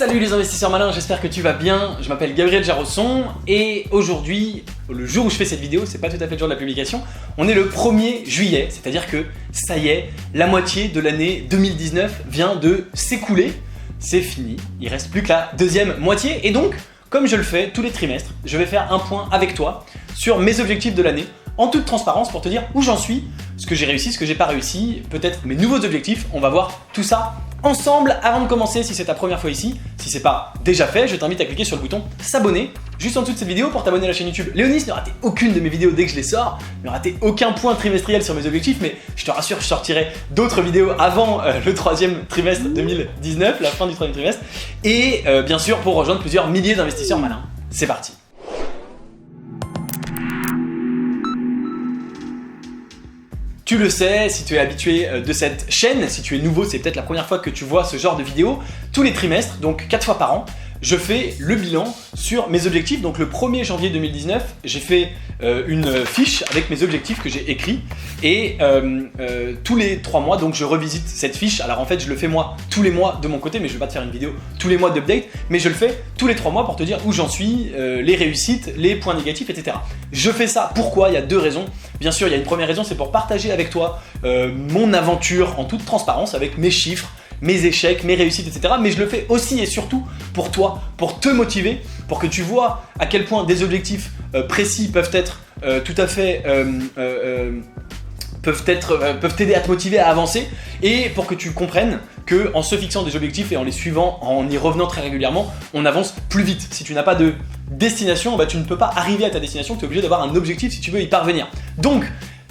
Salut les investisseurs malins, j'espère que tu vas bien. Je m'appelle Gabriel Jarosson et aujourd'hui, le jour où je fais cette vidéo, c'est pas tout à fait le jour de la publication, on est le 1er juillet, c'est-à-dire que ça y est, la moitié de l'année 2019 vient de s'écouler. C'est fini, il reste plus que la deuxième moitié et donc, comme je le fais tous les trimestres, je vais faire un point avec toi sur mes objectifs de l'année en toute transparence pour te dire où j'en suis, ce que j'ai réussi, ce que j'ai pas réussi, peut-être mes nouveaux objectifs. On va voir tout ça ensemble. Avant de commencer, si c'est ta première fois ici, si c'est pas déjà fait, je t'invite à cliquer sur le bouton s'abonner juste en dessous de cette vidéo pour t'abonner à la chaîne YouTube Léonis. Ne ratez aucune de mes vidéos dès que je les sors, ne ratez aucun point trimestriel sur mes objectifs, mais je te rassure, je sortirai d'autres vidéos avant le troisième trimestre 2019, la fin du troisième trimestre, et bien sûr pour rejoindre plusieurs milliers d'investisseurs malins. C'est parti. Tu le sais, si tu es habitué de cette chaîne, si tu es nouveau, c'est peut-être la première fois que tu vois ce genre de vidéo, tous les trimestres, donc 4 fois par an, je fais le bilan sur mes objectifs. Donc le 1er janvier 2019, j'ai fait une fiche avec mes objectifs que j'ai écrits et tous les 3 mois, donc je revisite cette fiche. Alors en fait, je le fais moi tous les mois de mon côté, mais je ne vais pas te faire une vidéo tous les mois d'update, mais je le fais tous les 3 mois pour te dire où j'en suis, les réussites, les points négatifs, etc. Je fais ça, pourquoi? Il y a 2 raisons. Bien sûr, il y a une première raison, c'est pour partager avec toi mon aventure en toute transparence avec mes chiffres, mes échecs, mes réussites, etc. Mais je le fais aussi et surtout pour toi, pour te motiver, pour que tu vois à quel point des objectifs précis peuvent être tout à fait... peuvent t'aider à te motiver à avancer et pour que tu comprennes qu'en se fixant des objectifs et en les suivant, en y revenant très régulièrement, on avance plus vite. Si tu n'as pas de destination, bah, tu ne peux pas arriver à ta destination, tu es obligé d'avoir un objectif si tu veux y parvenir. Donc,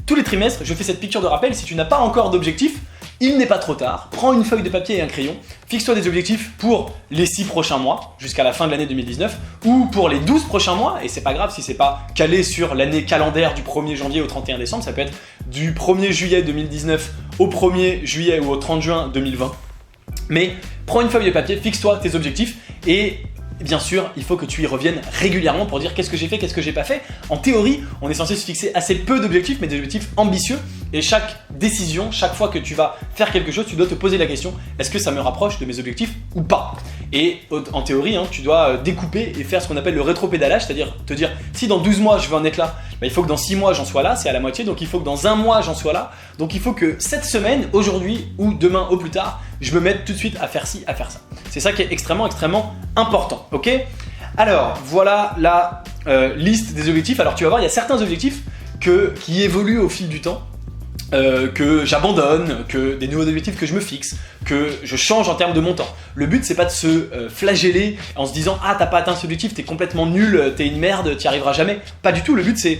tous les trimestres, je fais cette piqûre de rappel. Si tu n'as pas encore d'objectif, il n'est pas trop tard, prends une feuille de papier et un crayon, fixe-toi des objectifs pour les 6 prochains mois, jusqu'à la fin de l'année 2019, ou pour les 12 prochains mois, et c'est pas grave si c'est pas calé sur l'année calendaire du 1er janvier au 31 décembre, ça peut être du 1er juillet 2019 au 1er juillet ou au 30 juin 2020. Mais prends une feuille de papier, fixe-toi tes objectifs, et bien sûr, il faut que tu y reviennes régulièrement pour dire qu'est-ce que j'ai fait, qu'est-ce que j'ai pas fait. En théorie, on est censé se fixer assez peu d'objectifs, mais des objectifs ambitieux. Et chaque décision, chaque fois que tu vas faire quelque chose, tu dois te poser la question, est-ce que ça me rapproche de mes objectifs ou pas? Et en théorie, tu dois découper et faire ce qu'on appelle le rétropédalage, c'est-à-dire te dire, si dans 12 mois je veux en être là, bah, il faut que dans 6 mois j'en sois là, c'est à la moitié, donc il faut que dans 1 mois j'en sois là. Donc il faut que cette semaine, aujourd'hui ou demain au plus tard, je me mette tout de suite à faire ci, à faire ça. C'est ça qui est extrêmement important, ok? Alors, voilà la liste des objectifs. Alors tu vas voir, il y a certains objectifs qui évoluent au fil du temps. Que j'abandonne, que des nouveaux objectifs que je me fixe, que je change en termes de montant. Le but c'est pas de se flageller en se disant ah t'as pas atteint cet objectif, t'es complètement nul, t'es une merde, t'y arriveras jamais. Pas du tout, le but c'est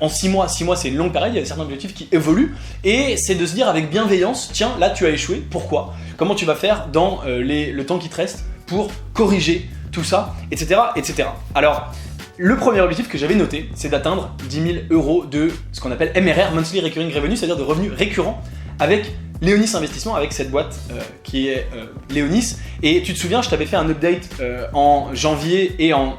en 6 mois c'est une longue période, il y a certains objectifs qui évoluent et c'est de se dire avec bienveillance, tiens là tu as échoué, pourquoi? Comment tu vas faire dans le temps qui te reste pour corriger tout ça, etc. etc. Alors, le premier objectif que j'avais noté, c'est d'atteindre 10 000 € de ce qu'on appelle MRR, Monthly Recurring Revenue, c'est-à-dire de revenus récurrents avec Léonis Investissement, avec cette boîte qui est Léonis. Et tu te souviens, je t'avais fait un update en janvier et en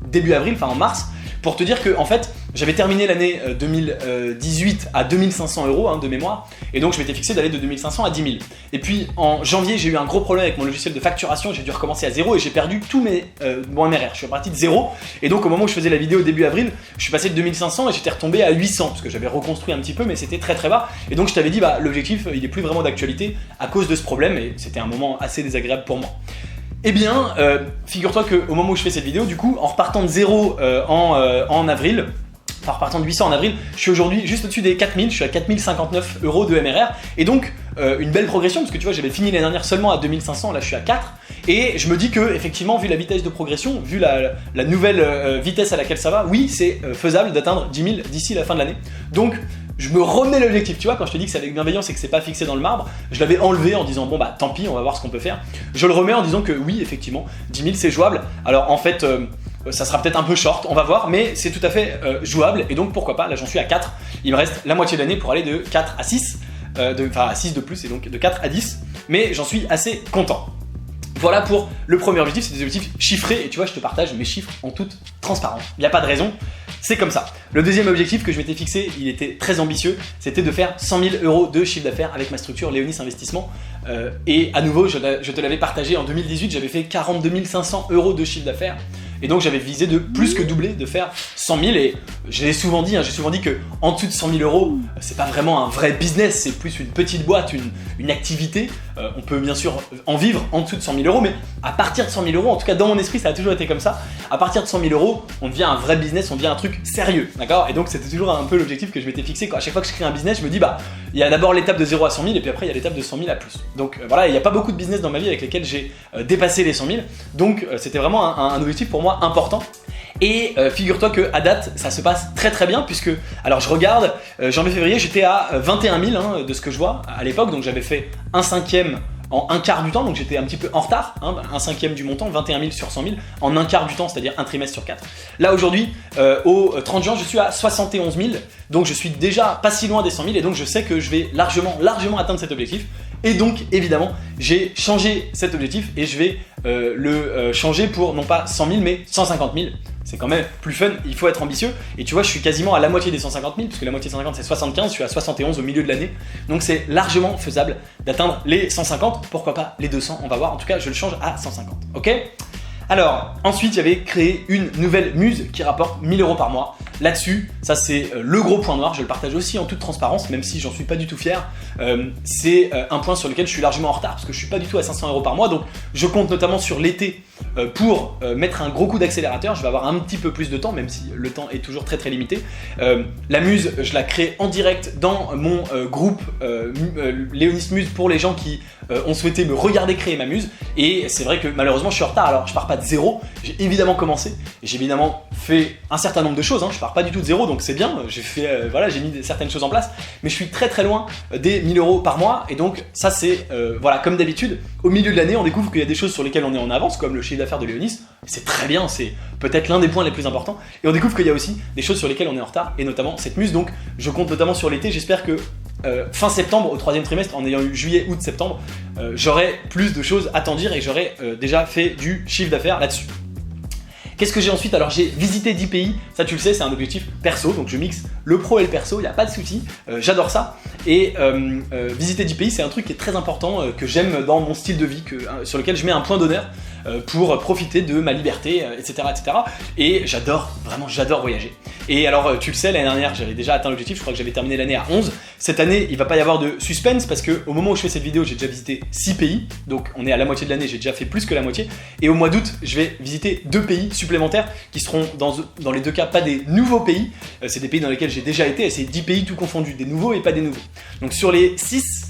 début avril, enfin en mars, pour te dire que en fait, j'avais terminé l'année 2018 à 2500 € de mémoire, et donc je m'étais fixé d'aller de 2500 à 10 000. Et puis en janvier, j'ai eu un gros problème avec mon logiciel de facturation, j'ai dû recommencer à 0 et j'ai perdu tous mon MRR. Je suis parti de 0, et donc au moment où je faisais la vidéo début avril, je suis passé de 2500 et j'étais retombé à 800, parce que j'avais reconstruit un petit peu, mais c'était très très bas. Et donc je t'avais dit, bah, l'objectif, il est plus vraiment d'actualité à cause de ce problème, et c'était un moment assez désagréable pour moi. Eh bien, figure-toi qu'au moment où je fais cette vidéo, du coup, en repartant de 0 en avril, en repartant de 800 en avril, je suis aujourd'hui juste au-dessus des 4000, je suis à 4059 € de MRR, et donc une belle progression, parce que tu vois, j'avais fini l'année dernière seulement à 2500, là je suis à 4, et je me dis que, effectivement, vu la vitesse de progression, vu la nouvelle vitesse à laquelle ça va, oui, c'est faisable d'atteindre 10 000 d'ici la fin de l'année. Donc, je me remets l'objectif, tu vois, quand je te dis que c'est avec bienveillance et que c'est pas fixé dans le marbre, je l'avais enlevé en disant bon bah tant pis, on va voir ce qu'on peut faire. Je le remets en disant que oui, effectivement, 10 000 c'est jouable. Alors en fait, ça sera peut-être un peu short, on va voir, mais c'est tout à fait jouable et donc pourquoi pas, là j'en suis à 4. Il me reste la moitié de l'année pour aller de 4 à 6, enfin à 6 de plus et donc de 4 à 10, mais j'en suis assez content. Voilà pour le premier objectif, c'est des objectifs chiffrés et tu vois je te partage mes chiffres en toute transparence. Il n'y a pas de raison, c'est comme ça. Le deuxième objectif que je m'étais fixé, il était très ambitieux, c'était de faire 100 000 euros de chiffre d'affaires avec ma structure Léonis Investissement. Et à nouveau, je te l'avais partagé en 2018, j'avais fait 42 500 euros de chiffre d'affaires. Et donc j'avais visé de plus que doubler, de faire 100 000 et j'ai souvent dit que en dessous de 100 000 euros, c'est pas vraiment un vrai business, c'est plus une petite boîte, une activité. On peut bien sûr en vivre en dessous de 100 000 euros, mais à partir de 100 000 euros, en tout cas dans mon esprit ça a toujours été comme ça, à partir de 100 000 euros, on devient un vrai business, on devient un truc sérieux, d'accord? Et donc c'était toujours un peu l'objectif que je m'étais fixé. À chaque fois que je crée un business, je me dis il y a d'abord l'étape de 0 à 100 000 et puis après il y a l'étape de 100 000 à plus. Donc voilà, il n'y a pas beaucoup de business dans ma vie avec lesquels j'ai dépassé les 100 000, donc c'était vraiment un objectif pour moi important. Et figure-toi que à date ça se passe très très bien puisque, alors je regarde, janvier-février j'étais à 21 000 de ce que je vois à l'époque, donc j'avais fait un cinquième en un quart du temps, donc j'étais un petit peu en retard, un cinquième du montant, 21 000 sur 100 000 en un quart du temps, c'est-à-dire un trimestre sur 4. Là aujourd'hui, au 30 juin, je suis à 71 000, donc je suis déjà pas si loin des 100 000 et donc je sais que je vais largement atteindre cet objectif. Et donc évidemment, j'ai changé cet objectif et je vais le changer pour non pas 100 000 mais 150 000. C'est quand même plus fun, il faut être ambitieux. Et tu vois, je suis quasiment à la moitié des 150 000, puisque la moitié de 150 c'est 75, je suis à 71 au milieu de l'année. Donc c'est largement faisable d'atteindre les 150, pourquoi pas les 200, on va voir. En tout cas, je le change à 150, ok? Alors, ensuite, j'avais créé une nouvelle muse qui rapporte 1 000 euros par mois. Là-dessus, ça c'est le gros point noir, je le partage aussi en toute transparence, même si j'en suis pas du tout fier. C'est un point sur lequel je suis largement en retard, parce que je suis pas du tout à 500 euros par mois, donc je compte notamment sur l'été pour mettre un gros coup d'accélérateur. Je vais avoir un petit peu plus de temps, même si le temps est toujours très très limité. La muse, je la crée en direct dans mon groupe Léonis Muse pour les gens qui ont souhaité me regarder créer ma muse. Et c'est vrai que malheureusement je suis en retard, alors je pars pas de zéro, j'ai évidemment commencé, et j'ai évidemment fait un certain nombre de choses, je pars pas du tout de zéro, donc c'est bien, j'ai fait, voilà, j'ai mis certaines choses en place, mais je suis très très loin des 1 000 euros par mois, et donc ça c'est, voilà, comme d'habitude, au milieu de l'année on découvre qu'il y a des choses sur lesquelles on est en avance, comme le chiffre d'affaires de Léonis, c'est très bien, c'est peut-être l'un des points les plus importants, et on découvre qu'il y a aussi des choses sur lesquelles on est en retard, et notamment cette muse, donc je compte notamment sur l'été, j'espère que fin septembre, au 3e trimestre, en ayant eu juillet, août, septembre, j'aurai plus de choses à t'en dire et j'aurai déjà fait du chiffre d'affaires là-dessus. Qu'est-ce que j'ai ensuite? Alors j'ai visité 10 pays, ça tu le sais, c'est un objectif perso, donc je mixe le pro et le perso, il n'y a pas de souci, j'adore ça. Et visiter 10 pays, c'est un truc qui est très important, que j'aime dans mon style de vie, sur lequel je mets un point d'honneur pour profiter de ma liberté, etc. etc. Et j'adore, vraiment j'adore voyager. Et alors tu le sais, l'année dernière j'avais déjà atteint l'objectif, je crois que j'avais terminé l'année à 11. Cette année il va pas y avoir de suspense parce que au moment où je fais cette vidéo j'ai déjà visité 6 pays, donc on est à la moitié de l'année, j'ai déjà fait plus que la moitié. Et au mois d'août je vais visiter 2 pays supplémentaires qui seront dans les deux cas pas des nouveaux pays, c'est des pays dans lesquels j'ai déjà été et c'est 10 pays tout confondus, des nouveaux et pas des nouveaux. Donc sur les 6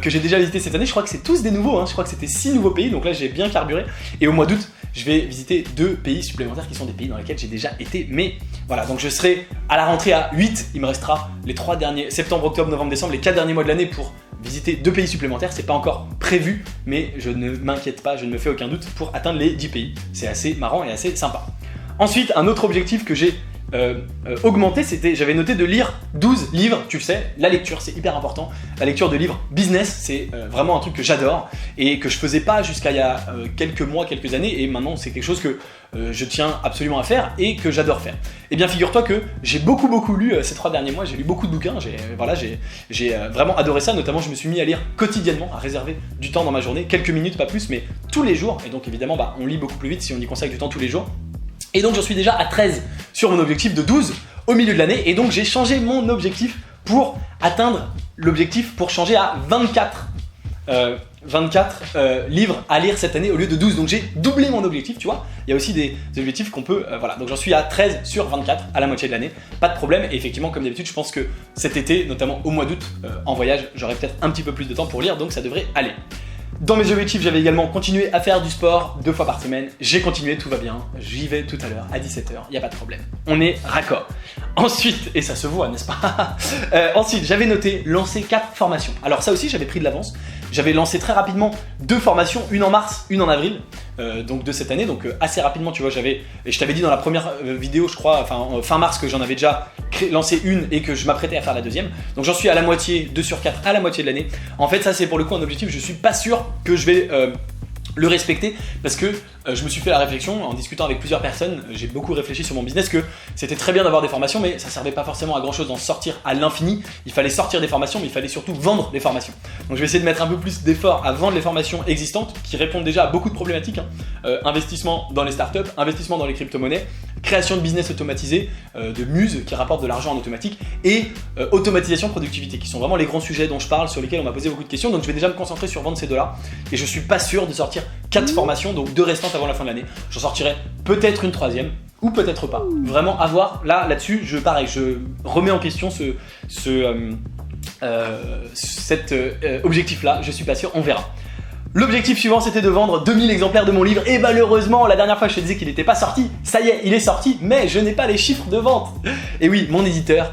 que j'ai déjà visité cette année, je crois que c'est tous des nouveaux, je crois que c'était 6 nouveaux pays, donc là j'ai bien carburé. Et au mois d'août, je vais visiter 2 pays supplémentaires qui sont des pays dans lesquels j'ai déjà été. Mais voilà, donc je serai à la rentrée à 8, il me restera les 3 derniers, septembre, octobre, novembre, décembre, les 4 derniers mois de l'année pour visiter 2 pays supplémentaires. C'est pas encore prévu, mais je ne m'inquiète pas, je ne me fais aucun doute pour atteindre les 10 pays. C'est assez marrant et assez sympa. Ensuite, un autre objectif que j'ai augmenté, j'avais noté de lire 12 livres, tu le sais, la lecture c'est hyper important, la lecture de livres business c'est vraiment un truc que j'adore et que je faisais pas jusqu'à il y a quelques mois, quelques années et maintenant c'est quelque chose que je tiens absolument à faire et que j'adore faire. Et bien figure-toi que j'ai beaucoup lu ces 3 derniers mois, j'ai lu beaucoup de bouquins, j'ai vraiment adoré ça, notamment je me suis mis à lire quotidiennement, à réserver du temps dans ma journée, quelques minutes pas plus mais tous les jours et donc évidemment on lit beaucoup plus vite si on y consacre du temps tous les jours. Et donc j'en suis déjà à 13 sur mon objectif de 12 au milieu de l'année et donc j'ai changé mon objectif pour atteindre l'objectif pour changer à 24 livres à lire cette année au lieu de 12, donc j'ai doublé mon objectif, tu vois. Il y a aussi des objectifs qu'on peut, voilà, donc j'en suis à 13 sur 24 à la moitié de l'année, pas de problème. Et effectivement comme d'habitude je pense que cet été, notamment au mois d'août, en voyage, j'aurai peut-être un petit peu plus de temps pour lire, donc ça devrait aller. Dans mes objectifs, j'avais également continué à faire du sport 2 fois par semaine. J'ai continué, tout va bien. J'y vais tout à l'heure à 17h, il n'y a pas de problème. On est raccord. Ensuite, et ça se voit, n'est-ce pas? Ensuite, j'avais noté lancer 4 formations. Alors ça aussi, j'avais pris de l'avance. J'avais lancé très rapidement 2 formations, une en mars, une en avril, donc de cette année. Donc assez rapidement, tu vois, et je t'avais dit dans la première vidéo, je crois, fin mars, que j'en avais déjà lancé une et que je m'apprêtais à faire la deuxième. Donc j'en suis à la moitié, 2 sur 4 à la moitié de l'année. En fait, ça c'est pour le coup un objectif, je suis pas sûr que je vais le respecter parce que je me suis fait la réflexion en discutant avec plusieurs personnes, j'ai beaucoup réfléchi sur mon business que c'était très bien d'avoir des formations mais ça servait pas forcément à grand chose d'en sortir à l'infini, il fallait sortir des formations mais il fallait surtout vendre des formations. Donc je vais essayer de mettre un peu plus d'efforts à vendre les formations existantes qui répondent déjà à beaucoup de problématiques, investissement dans les startups, investissement dans les crypto-monnaies, création de business automatisé, de Muse qui rapporte de l'argent en automatique et automatisation productivité qui sont vraiment les grands sujets dont je parle sur lesquels on m'a posé beaucoup de questions. Donc je vais déjà me concentrer sur vendre ces deux-là et je suis pas sûr de sortir 4 formations, donc 2 restantes avant la fin de l'année. J'en sortirai peut-être une 3e ou peut-être pas. Vraiment à voir. Là-dessus, je remets en question cet objectif-là. Je suis pas sûr, on verra. L'objectif suivant, c'était de vendre 2000 exemplaires de mon livre et malheureusement, la dernière fois je te disais qu'il n'était pas sorti. Ça y est, il est sorti, mais je n'ai pas les chiffres de vente. Et oui, mon éditeur.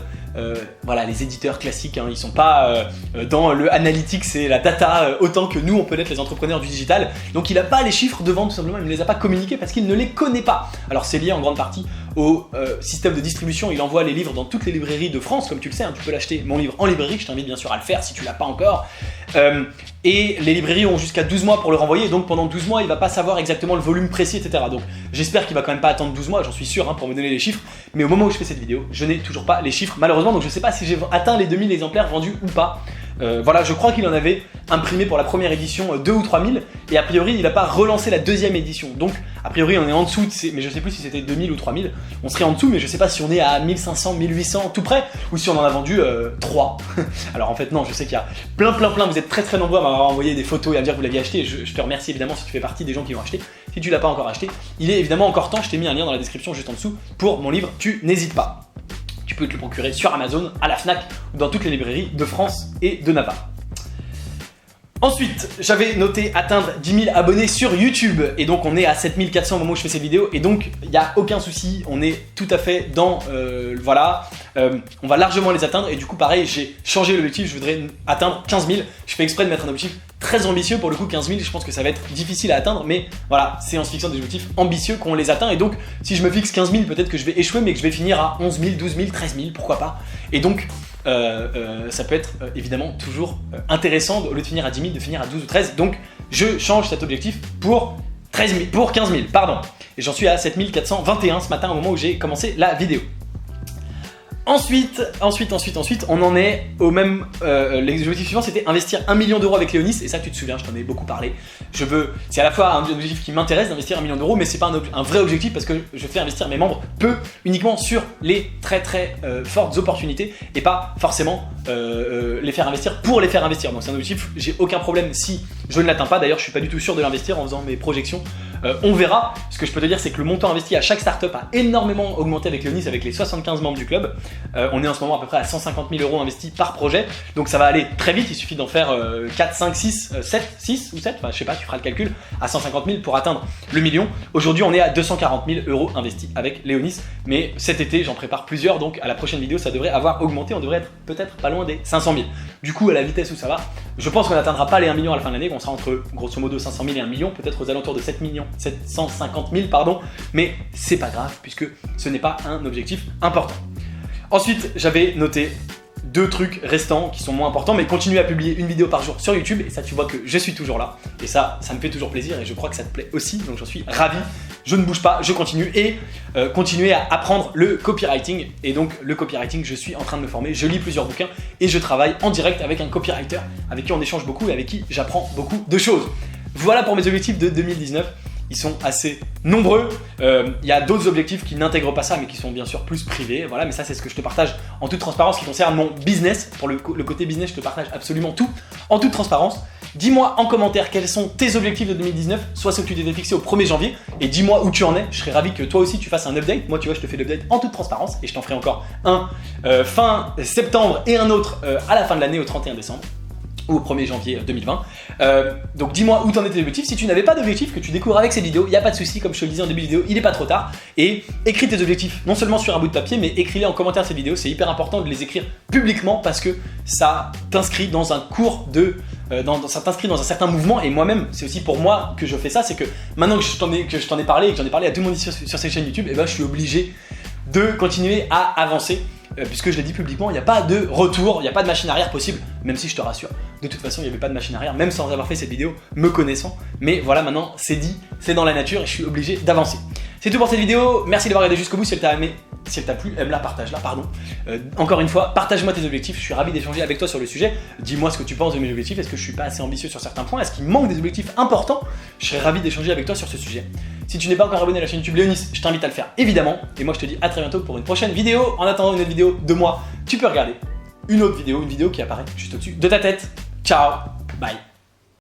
Voilà, les éditeurs classiques, ils sont pas dans le analytics et la data autant que nous on peut l'être les entrepreneurs du digital. Donc il n'a pas les chiffres de vente tout simplement, il ne les a pas communiqués parce qu'il ne les connaît pas. Alors c'est lié en grande partie au système de distribution, il envoie les livres dans toutes les librairies de France, comme tu le sais, tu peux l'acheter mon livre en librairie, je t'invite bien sûr à le faire si tu l'as pas encore. Et les librairies ont jusqu'à 12 mois pour le renvoyer, donc pendant 12 mois il va pas savoir exactement le volume précis, etc. Donc j'espère qu'il va quand même pas attendre 12 mois, j'en suis sûr pour me donner les chiffres, mais au moment où je fais cette vidéo, je n'ai toujours pas les chiffres malheureusement, donc je sais pas si j'ai atteint les 2000 exemplaires vendus ou pas. Voilà, je crois qu'il en avait imprimé pour la première édition 2 ou 3000 et a priori il n'a pas relancé la deuxième édition, donc a priori on est en dessous, mais je sais plus si c'était 2000 ou 3000, on serait en dessous mais je sais pas si on est à 1500, 1800 tout près ou si on en a vendu 3. Alors en fait non, je sais qu'il y a plein, vous êtes très nombreux à m'avoir envoyé des photos et à me dire que vous l'aviez acheté, je te remercie évidemment si tu fais partie des gens qui l'ont acheté. Si tu l'as pas encore acheté, il est évidemment encore temps, je t'ai mis un lien dans la description juste en dessous pour mon livre, tu n'hésites pas. Tu peux te le procurer sur Amazon, à la Fnac ou dans toutes les librairies de France et de Navarre. Ensuite, j'avais noté atteindre 10 000 abonnés sur YouTube et donc on est à 7400 au moment où je fais cette vidéo et donc il n'y a aucun souci, on est tout à fait dans, voilà, on va largement les atteindre et du coup pareil, j'ai changé l'objectif, je voudrais atteindre 15 000, je fais exprès de mettre un objectif très ambitieux pour le coup 15 000, je pense que ça va être difficile à atteindre mais voilà, c'est en se fixant des objectifs ambitieux qu'on les atteint et donc si je me fixe 15 000 peut-être que je vais échouer mais que je vais finir à 11 000, 12 000, 13 000, pourquoi pas et donc ça peut être évidemment toujours intéressant au lieu de finir à 10 000 de finir à 12 ou 13 donc je change cet objectif pour 15 000 pardon et j'en suis à 7 421 ce matin au moment où j'ai commencé la vidéo. Ensuite, on en est au même. L'objectif suivant, c'était investir 1 million d'euros avec Léonis, et ça, tu te souviens, je t'en ai beaucoup parlé. C'est à la fois un objectif qui m'intéresse d'investir 1 million d'euros, mais c'est pas un vrai objectif parce que je fais investir mes membres peu, uniquement sur les très fortes opportunités et pas forcément les faire investir pour les faire investir. Donc c'est un objectif, j'ai aucun problème si je ne l'atteins pas. D'ailleurs, je suis pas du tout sûr de l'investir en faisant mes projections. On verra. Ce que je peux te dire, c'est que le montant investi à chaque startup a énormément augmenté avec Léonis, avec les 75 membres du club. On est en ce moment à peu près à 150 000 euros investis par projet. Donc ça va aller très vite, il suffit d'en faire 4, 5, 6, 7, 6 ou 7, enfin je sais pas, tu feras le calcul, à 150 000 pour atteindre le million. Aujourd'hui, on est à 240 000 euros investis avec Léonis. Mais cet été, j'en prépare plusieurs, donc à la prochaine vidéo, ça devrait avoir augmenté. On devrait être peut-être pas loin des 500 000. Du coup, à la vitesse où ça va, je pense qu'on n'atteindra pas les 1 million à la fin de l'année, qu'on sera entre grosso modo 500 000 et 1 million, peut-être aux alentours de 750 000, pardon, mais c'est pas grave puisque ce n'est pas un objectif important. Ensuite, j'avais noté 2 trucs restants qui sont moins importants, mais continuer à publier une vidéo par jour sur YouTube, et ça tu vois que je suis toujours là, et ça me fait toujours plaisir, et je crois que ça te plaît aussi, donc j'en suis ravi. Je ne bouge pas, je continue, et continuer à apprendre le copywriting, et donc le copywriting, je suis en train de me former, je lis plusieurs bouquins, et je travaille en direct avec un copywriter, avec qui on échange beaucoup, et avec qui j'apprends beaucoup de choses. Voilà pour mes objectifs de 2019. Ils sont assez nombreux. Il y a d'autres objectifs qui n'intègrent pas ça, mais qui sont bien sûr plus privés. Voilà, mais ça, c'est ce que je te partage en toute transparence qui concerne mon business. Pour le côté business, je te partage absolument tout en toute transparence. Dis-moi en commentaire quels sont tes objectifs de 2019, soit ceux que tu t'étais fixés au 1er janvier, et dis-moi où tu en es. Je serais ravi que toi aussi tu fasses un update. Moi, tu vois, je te fais l'update en toute transparence, et je t'en ferai encore un fin septembre et un autre à la fin de l'année, au 31 décembre. Ou au 1er janvier 2020. Donc dis-moi où t'en étais l'objectif. Si tu n'avais pas d'objectif que tu découvres avec cette vidéo, il n'y a pas de souci, comme je te le disais en début de vidéo, il n'est pas trop tard. Et écris tes objectifs, non seulement sur un bout de papier, mais écris-les en commentaire de cette vidéo. C'est hyper important de les écrire publiquement parce que ça t'inscrit dans un cours de... ça t'inscrit dans un certain mouvement, et moi-même, c'est aussi pour moi que je fais ça, c'est que maintenant que je t'en ai parlé et que j'en ai parlé à tout le monde sur cette chaîne YouTube, et ben, je suis obligé de continuer à avancer. Puisque je l'ai dit publiquement, il n'y a pas de retour, il n'y a pas de machine arrière possible, même si je te rassure, De toute façon, il n'y avait pas de machine arrière, même sans avoir fait cette vidéo, me connaissant. Mais voilà, maintenant, c'est dit, c'est dans la nature et je suis obligé d'avancer. C'est tout pour cette vidéo. Merci d'avoir regardé jusqu'au bout. Si elle t'a aimé, si elle t'a plu, aime-la, partage-la, pardon. Encore une fois, partage-moi tes objectifs. Je suis ravi d'échanger avec toi sur le sujet. Dis-moi ce que tu penses de mes objectifs. Est-ce que je suis pas assez ambitieux sur certains points? Est-ce qu'il manque des objectifs importants? Je serais ravi d'échanger avec toi sur ce sujet. Si tu n'es pas encore abonné à la chaîne YouTube Léonis, je t'invite à le faire évidemment. Et moi, je te dis à très bientôt pour une prochaine vidéo. En attendant une autre vidéo de moi, tu peux regarder une autre vidéo, une vidéo qui apparaît juste au-dessus de ta tête. Ciao, bye.